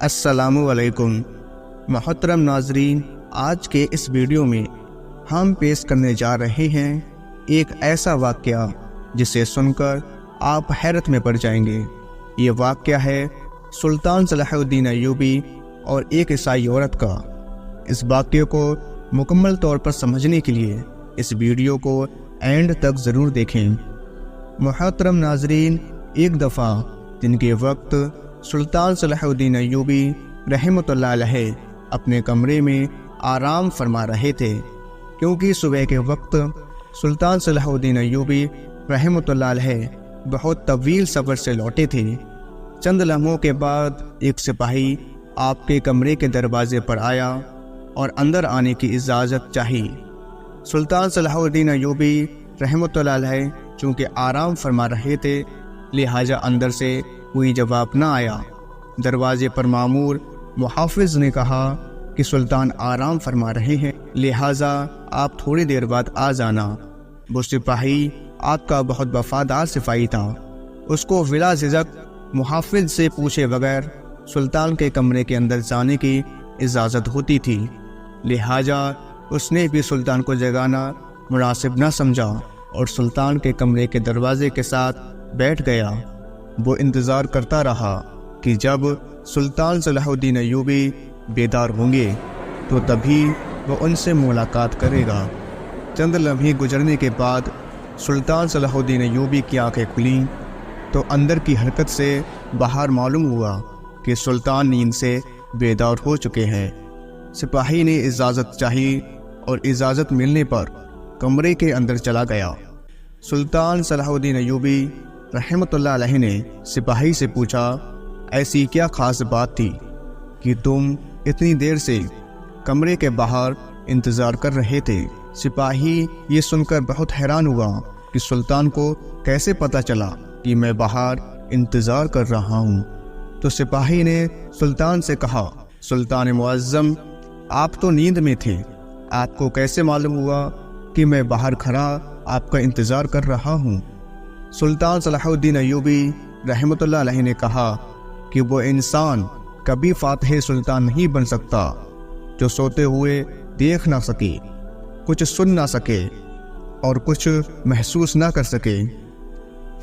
السلام علیکم محترم ناظرین، آج کے اس ویڈیو میں ہم پیش کرنے جا رہے ہیں ایک ایسا واقعہ جسے سن کر آپ حیرت میں پڑ جائیں گے۔ یہ واقعہ ہے سلطان صلاح الدین ایوبی اور ایک عیسائی عورت کا۔ اس واقعے کو مکمل طور پر سمجھنے کے لیے اس ویڈیو کو اینڈ تک ضرور دیکھیں۔ محترم ناظرین، ایک دفعہ دن کے وقت سلطان صلاح الدین ایوبی رحمۃ اللہ علیہ اپنے کمرے میں آرام فرما رہے تھے، کیونکہ صبح کے وقت سلطان صلاح الدین ایوبی رحمۃ اللہ علیہ بہت طویل سفر سے لوٹے تھے۔ چند لمحوں کے بعد ایک سپاہی آپ کے کمرے کے دروازے پر آیا اور اندر آنے کی اجازت چاہی۔ سلطان صلاح الدین ایوبی رحمۃ اللہ علیہ چونکہ آرام فرما رہے تھے، لہٰذا اندر سے کوئی جواب نہ آیا۔ دروازے پر مامور محافظ نے کہا کہ سلطان آرام فرما رہے ہیں، لہٰذا آپ تھوڑی دیر بعد آ جانا۔ وہ سپاہی آپ کا بہت وفادار سپاہی تھا، اس کو بلا جھجک محافظ سے پوچھے بغیر سلطان کے کمرے کے اندر جانے کی اجازت ہوتی تھی، لہٰذا اس نے بھی سلطان کو جگانا مناسب نہ سمجھا اور سلطان کے کمرے کے دروازے کے ساتھ بیٹھ گیا۔ وہ انتظار کرتا رہا کہ جب سلطان صلاح الدین ایوبی بیدار ہوں گے تو تبھی وہ ان سے ملاقات کرے گا۔ چند لمحے گزرنے کے بعد سلطان صلاح الدین ایوبی کی آنکھیں کھلیں تو اندر کی حرکت سے باہر معلوم ہوا کہ سلطان نیند سے بیدار ہو چکے ہیں۔ سپاہی نے اجازت چاہی اور اجازت ملنے پر کمرے کے اندر چلا گیا۔ سلطان صلاح الدین ایوبی رحمۃ اللہ علیہ نے سپاہی سے پوچھا، ایسی کیا خاص بات تھی کہ تم اتنی دیر سے کمرے کے باہر انتظار کر رہے تھے؟ سپاہی یہ سن کر بہت حیران ہوا کہ سلطان کو کیسے پتہ چلا کہ میں باہر انتظار کر رہا ہوں۔ تو سپاہی نے سلطان سے کہا، سلطان معظم، آپ تو نیند میں تھے، آپ کو کیسے معلوم ہوا کہ میں باہر کھڑا آپ کا انتظار کر رہا ہوں؟ سلطان صلاح الدین ایوبی رحمۃ اللہ علیہ نے کہا کہ وہ انسان کبھی فاتح سلطان نہیں بن سکتا جو سوتے ہوئے دیکھ نہ سکے، کچھ سن نہ سکے اور کچھ محسوس نہ کر سکے۔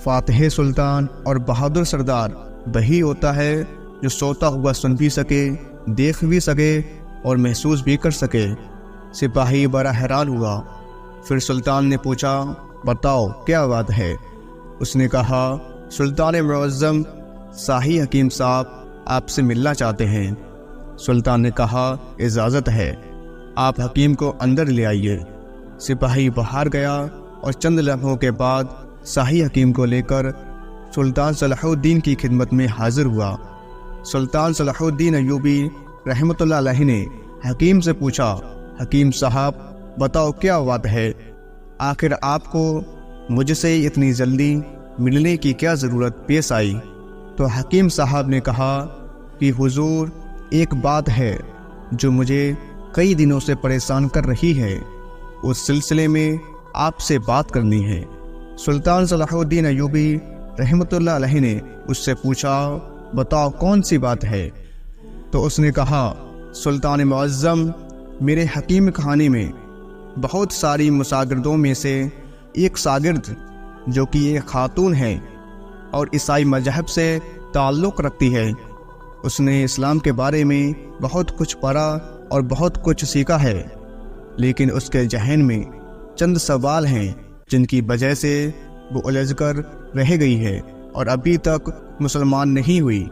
فاتح سلطان اور بہادر سردار وہی ہوتا ہے جو سوتا ہوا سن بھی سکے، دیکھ بھی سکے اور محسوس بھی کر سکے۔ سپاہی بڑا حیران ہوا۔ پھر سلطان نے پوچھا، بتاؤ کیا بات ہے؟ اس نے کہا، سلطان معظم، شاہی حکیم صاحب آپ سے ملنا چاہتے ہیں۔ سلطان نے کہا، اجازت ہے، آپ حکیم کو اندر لے آئیے۔ سپاہی باہر گیا اور چند لمحوں کے بعد شاہی حکیم کو لے کر سلطان صلاح الدین کی خدمت میں حاضر ہوا۔ سلطان صلاح الدین ایوبی رحمۃ اللہ علیہ نے حکیم سے پوچھا، حکیم صاحب بتاؤ کیا بات ہے؟ آخر آپ کو مجھ سے اتنی جلدی ملنے کی کیا ضرورت پیش آئی؟ تو حکیم صاحب نے کہا کہ حضور، ایک بات ہے جو مجھے کئی دنوں سے پریشان کر رہی ہے، اس سلسلے میں آپ سے بات کرنی ہے۔ سلطان صلاح الدین ایوبی رحمۃ اللہ علیہ نے اس سے پوچھا، بتاؤ کون سی بات ہے؟ تو اس نے کہا، سلطان معظم، میرے حکیم خانے میں بہت ساری مساگردوں میں سے ایک شاگرد جو کہ ایک خاتون ہے اور عیسائی مذہب سے تعلق رکھتی ہے، اس نے اسلام کے بارے میں بہت کچھ پڑھا اور بہت کچھ سیکھا ہے، لیکن اس کے ذہن میں چند سوال ہیں جن کی وجہ سے وہ الجھ کر رہ گئی ہے اور ابھی تک مسلمان نہیں ہوئی۔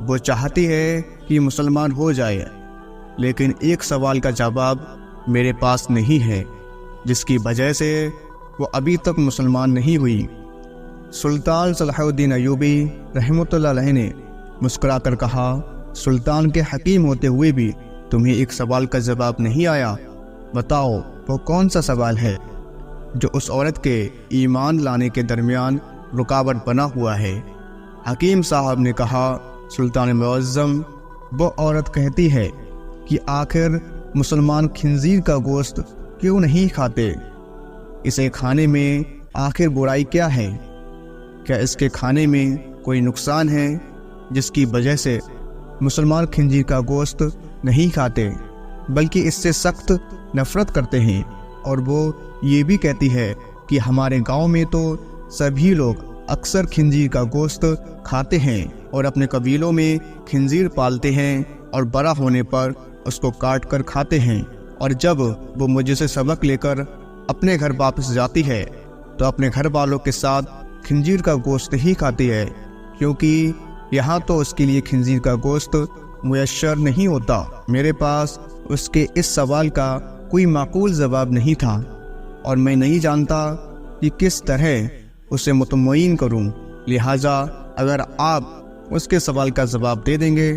وہ چاہتی ہے کہ مسلمان ہو جائے، لیکن ایک سوال کا جواب میرے پاس نہیں ہے، جس کی وجہ سے وہ ابھی تک مسلمان نہیں ہوئی۔ سلطان صلاح الدین ایوبی رحمۃ اللہ علیہ نے مسکرا کر کہا، سلطان کے حکیم ہوتے ہوئے بھی تمہیں ایک سوال کا جواب نہیں آیا؟ بتاؤ وہ کون سا سوال ہے جو اس عورت کے ایمان لانے کے درمیان رکاوٹ بنا ہوا ہے؟ حکیم صاحب نے کہا، سلطان معظم، وہ عورت کہتی ہے کہ آخر مسلمان خنزیر کا گوشت کیوں نہیں کھاتے؟ اسے کھانے میں آخر برائی کیا ہے؟ کیا اس کے کھانے میں کوئی نقصان ہے جس کی وجہ سے مسلمان خنزیر کا گوشت نہیں کھاتے بلکہ اس سے سخت نفرت کرتے ہیں، اور وہ یہ بھی کہتی ہے کہ ہمارے گاؤں میں تو سبھی لوگ اکثر خنزیر کا گوشت کھاتے ہیں اور اپنے قبیلوں میں خنزیر پالتے ہیں اور بڑا ہونے پر اس کو کاٹ کر کھاتے ہیں، اور جب وہ مجھ سے سبق لے کر اپنے گھر واپس جاتی ہے تو اپنے گھر والوں کے ساتھ خنزیر کا گوشت ہی کھاتی ہے، کیونکہ یہاں تو اس کے لیے خنزیر کا گوشت میسر نہیں ہوتا۔ میرے پاس اس کے اس سوال کا کوئی معقول جواب نہیں تھا، اور میں نہیں جانتا کہ کس طرح اسے مطمئن کروں، لہٰذا اگر آپ اس کے سوال کا جواب دے دیں گے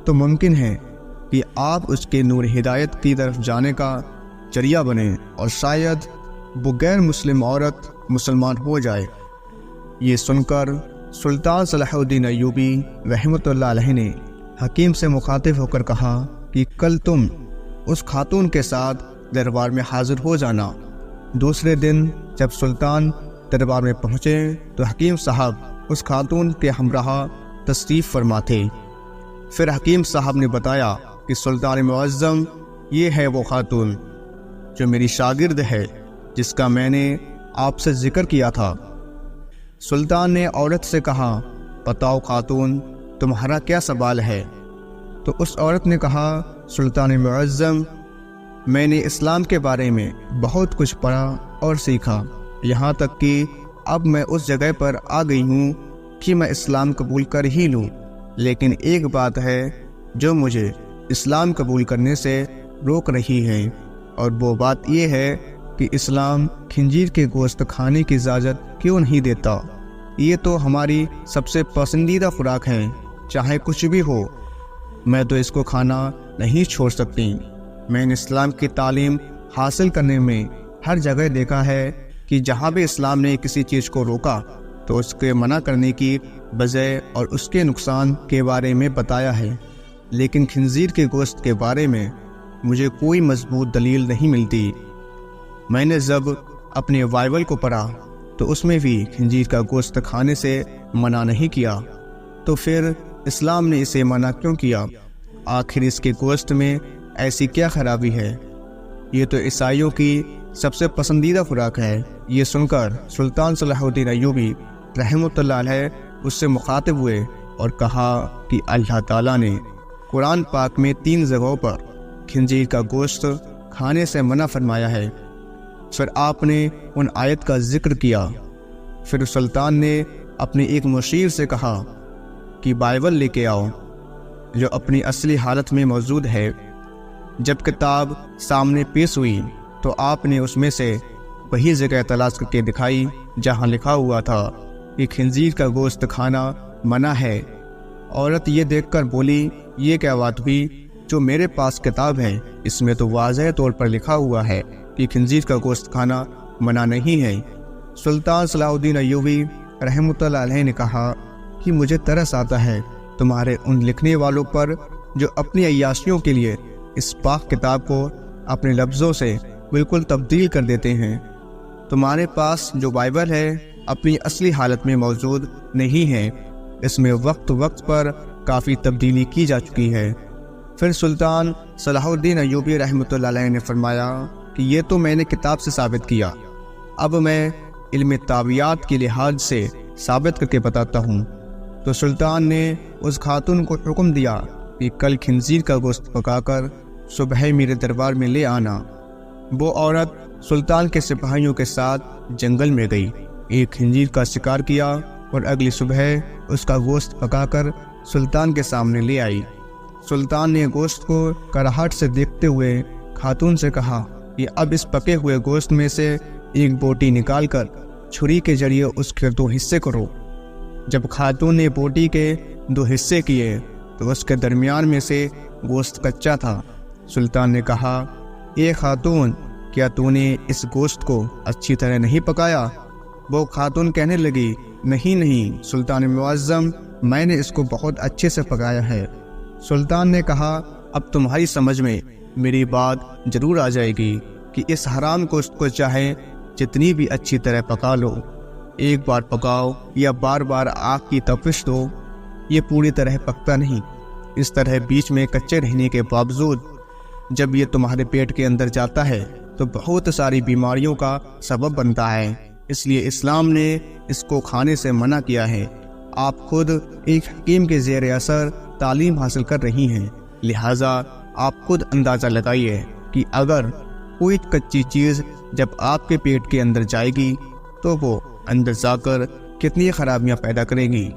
تو ممکن ہے کہ آپ اس کے نور ہدایت کی طرف جانے کا ذریعہ بنیں اور شاید وہ غیر مسلم عورت مسلمان ہو جائے۔ یہ سن کر سلطان صلاح الدین ایوبی رحمۃ اللہ علیہ نے حکیم سے مخاطب ہو کر کہا کہ کل تم اس خاتون کے ساتھ دربار میں حاضر ہو جانا۔ دوسرے دن جب سلطان دربار میں پہنچے تو حکیم صاحب اس خاتون کے ہمراہ تشریف فرما تھے۔ پھر حکیم صاحب نے بتایا کہ سلطان معظم، یہ ہے وہ خاتون جو میری شاگرد ہے جس کا میں نے آپ سے ذکر کیا تھا۔ سلطان نے عورت سے کہا، بتاؤ خاتون، تمہارا کیا سوال ہے؟ تو اس عورت نے کہا، سلطان معظم، میں نے اسلام کے بارے میں بہت کچھ پڑھا اور سیکھا، یہاں تک کہ اب میں اس جگہ پر آ گئی ہوں کہ میں اسلام قبول کر ہی لوں، لیکن ایک بات ہے جو مجھے اسلام قبول کرنے سے روک رہی ہے، اور وہ بات یہ ہے کہ اسلام خنزیر کے گوشت کھانے کی اجازت کیوں نہیں دیتا؟ یہ تو ہماری سب سے پسندیدہ خوراک ہے، چاہے کچھ بھی ہو، میں تو اس کو کھانا نہیں چھوڑ سکتی۔ میں نے اسلام کی تعلیم حاصل کرنے میں ہر جگہ دیکھا ہے کہ جہاں بھی اسلام نے کسی چیز کو روکا تو اس کے منع کرنے کی بجائے اور اس کے نقصان کے بارے میں بتایا ہے، لیکن خنزیر کے گوشت کے بارے میں مجھے کوئی مضبوط دلیل نہیں ملتی۔ میں نے جب اپنے بائبل کو پڑھا تو اس میں بھی خنزیر کا گوشت کھانے سے منع نہیں کیا، تو پھر اسلام نے اسے منع کیوں کیا؟ آخر اس کے گوشت میں ایسی کیا خرابی ہے؟ یہ تو عیسائیوں کی سب سے پسندیدہ خوراک ہے۔ یہ سن کر سلطان صلاح الدین ایوبی رحمۃ اللہ علیہ اس سے مخاطب ہوئے اور کہا کہ اللہ تعالیٰ نے قرآن پاک میں 3 جگہوں پر خنزیر کا گوشت کھانے سے منع فرمایا ہے۔ پھر آپ نے ان آیت کا ذکر کیا۔ پھر سلطان نے اپنے ایک مشیر سے کہا کہ بائبل لے کے آؤ جو اپنی اصلی حالت میں موجود ہے۔ جب کتاب سامنے پیش ہوئی تو آپ نے اس میں سے وہی جگہ تلاش کر کے دکھائی جہاں لکھا ہوا تھا کہ خنزیر کا گوشت کھانا منع ہے۔ عورت یہ دیکھ کر بولی، یہ کیا بات ہوئی؟ جو میرے پاس کتاب ہے اس میں تو واضح طور پر لکھا ہوا ہے کہ خنزیر کا گوشت کھانا منع نہیں ہے۔ سلطان صلاح الدین ایوبی رحمۃ اللہ علیہ نے کہا کہ مجھے ترس آتا ہے تمہارے ان لکھنے والوں پر جو اپنی عیاشیوں کے لیے اس پاک کتاب کو اپنے لفظوں سے بالکل تبدیل کر دیتے ہیں۔ تمہارے پاس جو بائبل ہے اپنی اصلی حالت میں موجود نہیں ہے، اس میں وقت وقت پر کافی تبدیلی کی جا چکی ہے۔ پھر سلطان صلاح الدین ایوبی رحمۃ اللہ علیہ نے فرمایا کہ یہ تو میں نے کتاب سے ثابت کیا، اب میں علم طبیعیات کے لحاظ سے ثابت کر کے بتاتا ہوں۔ تو سلطان نے اس خاتون کو حکم دیا کہ کل خنزیر کا گوشت پکا کر صبح میرے دربار میں لے آنا۔ وہ عورت سلطان کے سپاہیوں کے ساتھ جنگل میں گئی، ایک خنزیر کا شکار کیا اور اگلی صبح اس کا گوشت پکا کر سلطان کے سامنے لے آئی۔ سلطان نے گوشت کو کراہٹ سے دیکھتے ہوئے خاتون سے کہا کہ اب اس پکے ہوئے گوشت میں سے ایک بوٹی نکال کر چھری کے ذریعے اس کے 2 حصے کرو۔ جب خاتون نے بوٹی کے 2 حصے کیے تو اس کے درمیان میں سے گوشت کچا تھا۔ سلطان نے کہا، اے خاتون، کیا تو نے اس گوشت کو اچھی طرح نہیں پکایا؟ وہ خاتون کہنے لگی، نہیں سلطان معظم، میں نے اس کو بہت اچھے سے پکایا ہے۔ سلطان نے کہا، اب تمہاری سمجھ میں میری بات ضرور آ جائے گی کہ اس حرام گوشت کو چاہے جتنی بھی اچھی طرح پکا لو، ایک بار پکاؤ یا بار بار آگ کی تپش دو، یہ پوری طرح پکتا نہیں۔ اس طرح بیچ میں کچے رہنے کے باوجود جب یہ تمہارے پیٹ کے اندر جاتا ہے تو بہت ساری بیماریوں کا سبب بنتا ہے، اس لیے اسلام نے اس کو کھانے سے منع کیا ہے۔ آپ خود ایک حکیم کے زیر اثر تعلیم حاصل کر رہی ہیں، لہٰذا آپ خود اندازہ لگائیے کہ اگر کوئی کچی چیز جب آپ کے پیٹ کے اندر جائے گی تو وہ اندر جا کر کتنی خرابیاں پیدا کرے گی۔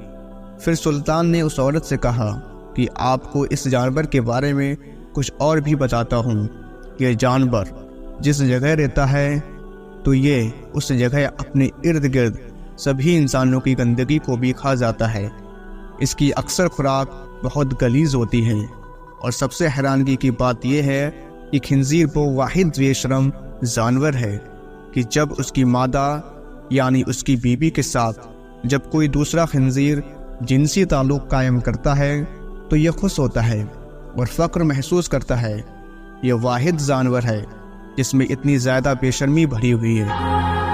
پھر سلطان نے اس عورت سے کہا کہ آپ کو اس جانور کے بارے میں کچھ اور بھی بتاتا ہوں۔ یہ جانور جس جگہ رہتا ہے تو یہ اس جگہ اپنے ارد گرد سبھی انسانوں کی گندگی کو بھی کھا جاتا ہے۔ اس کی اکثر خوراک بہت غلیظ ہوتی ہے، اور سب سے حیرانگی کی بات یہ ہے کہ خنزیر وہ واحد ذی شرم جانور ہے کہ جب اس کی مادہ یعنی اس کی بیوی کے ساتھ جب کوئی دوسرا خنزیر جنسی تعلق قائم کرتا ہے تو یہ خوش ہوتا ہے اور فخر محسوس کرتا ہے۔ یہ واحد جانور ہے جس میں اتنی زیادہ بے شرمی بھری ہوئی ہے۔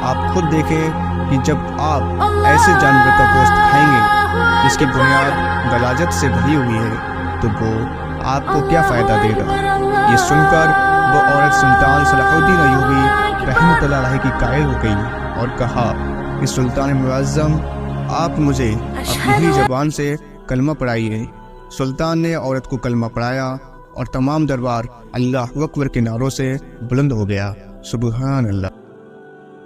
آپ خود دیکھیں کہ جب آپ ایسے جانور کا گوشت کھائیں گے جس کی بنیاد غلاظت سے بھری ہوئی ہے تو وہ آپ کو کیا فائدہ دے گا؟ یہ سن کر وہ عورت سلطان صلاح الدین ایوبی رحمۃ اللہ علیہ کی قائل ہو گئی اور کہا کہ سلطان معظم، آپ مجھے اپنی ہی زبان سے کلمہ پڑھائیے۔ سلطان نے عورت کو کلمہ پڑھایا اور تمام دربار اللہ اکبر کے نعروں سے بلند ہو گیا۔ سبحان اللہ۔